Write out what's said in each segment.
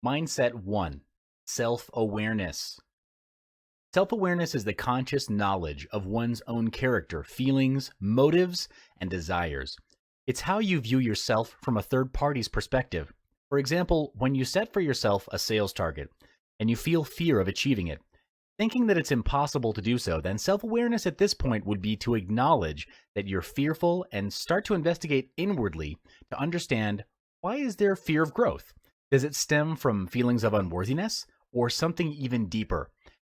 Mindset 1. Self-awareness. Self-awareness is the conscious knowledge of one's own character, feelings, motives, and desires. It's how you view yourself from a third party's perspective. For example, when you set for yourself a sales target and you feel fear of achieving it, thinking that it's impossible to do so, then self-awareness at this point would be to acknowledge that you're fearful and start to investigate inwardly to understand, why is there fear of growth? Does it stem from feelings of unworthiness or something even deeper?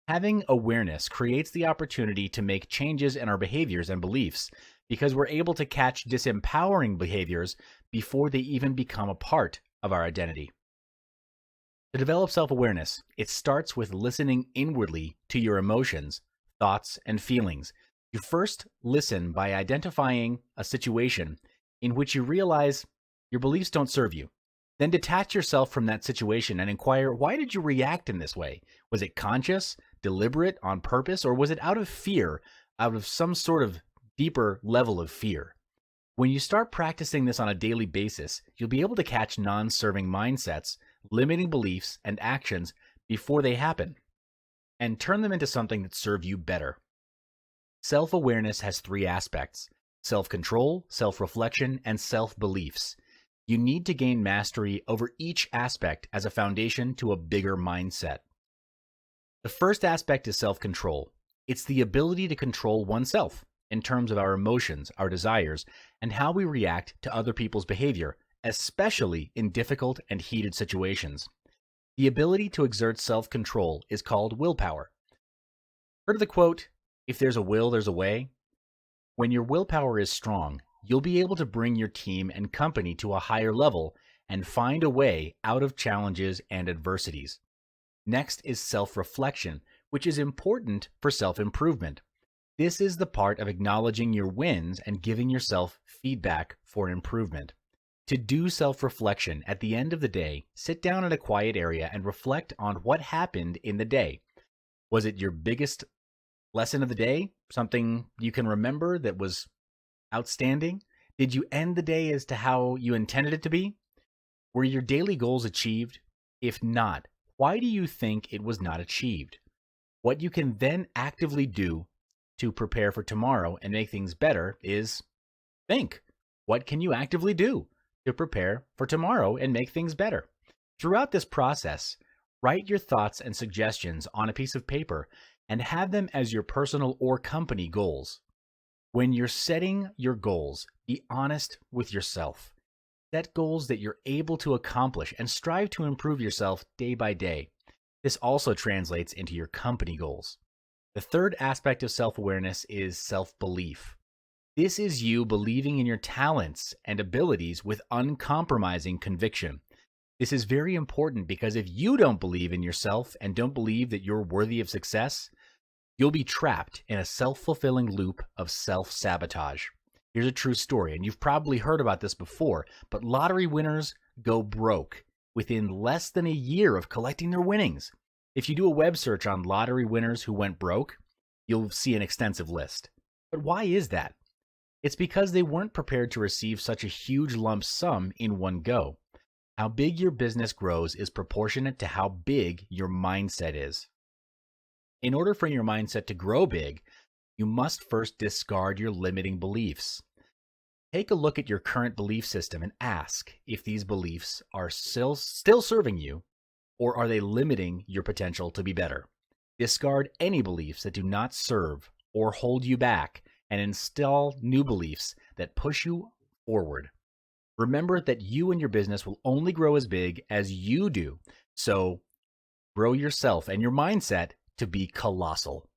Having awareness creates the opportunity to make changes in our behaviors and beliefs because we're able to catch disempowering behaviors before they even become a part of our identity. To develop self-awareness, it starts with listening inwardly to your emotions, thoughts, and feelings. You first listen by identifying a situation in which you realize your beliefs don't serve you. Then detach yourself from that situation and inquire, why did you react in this way? Was it conscious, deliberate, on purpose, or was it out of fear, out of some sort of deeper level of fear? When you start practicing this on a daily basis, you'll be able to catch non-serving mindsets, limiting beliefs, and actions before they happen, and turn them into something that serve you better. Self-awareness has 3 aspects: self-control, self-reflection, and self-beliefs. You need to gain mastery over each aspect as a foundation to a bigger mindset. The first aspect is self-control. It's the ability to control oneself in terms of our emotions, our desires, and how we react to other people's behavior, especially in difficult and heated situations. The ability to exert self-control is called willpower. Heard of the quote, "If there's a will, there's a way"? When your willpower is strong, you'll be able to bring your team and company to a higher level and find a way out of challenges and adversities. Next is self-reflection, which is important for self-improvement. This is the part of acknowledging your wins and giving yourself feedback for improvement. To do self-reflection, at the end of the day, sit down in a quiet area and reflect on what happened in the day. Was it your biggest lesson of the day? Something you can remember that was outstanding? Did you end the day as to how you intended it to be? Were your daily goals achieved? If not, why do you think it was not achieved? What you can then actively do to prepare for tomorrow and make things better is think. What can you actively do to prepare for tomorrow and make things better? Throughout this process, write your thoughts and suggestions on a piece of paper and have them as your personal or company goals. When you're setting your goals, be honest with yourself. Set goals that you're able to accomplish and strive to improve yourself day by day. This also translates into your company goals. The third aspect of self-awareness is self-belief. This is you believing in your talents and abilities with uncompromising conviction. This is very important because if you don't believe in yourself and don't believe that you're worthy of success, you'll be trapped in a self-fulfilling loop of self-sabotage. Here's a true story, and you've probably heard about this before, but lottery winners go broke within less than a year of collecting their winnings. If you do a web search on lottery winners who went broke, you'll see an extensive list. But why is that? It's because they weren't prepared to receive such a huge lump sum in one go. How big your business grows is proportionate to how big your mindset is. In order for your mindset to grow big, you must first discard your limiting beliefs. Take a look at your current belief system and ask if these beliefs are still serving you, or are they limiting your potential to be better. Discard any beliefs that do not serve or hold you back and install new beliefs that push you forward. Remember that you and your business will only grow as big as you do, so grow yourself and your mindset to be colossal.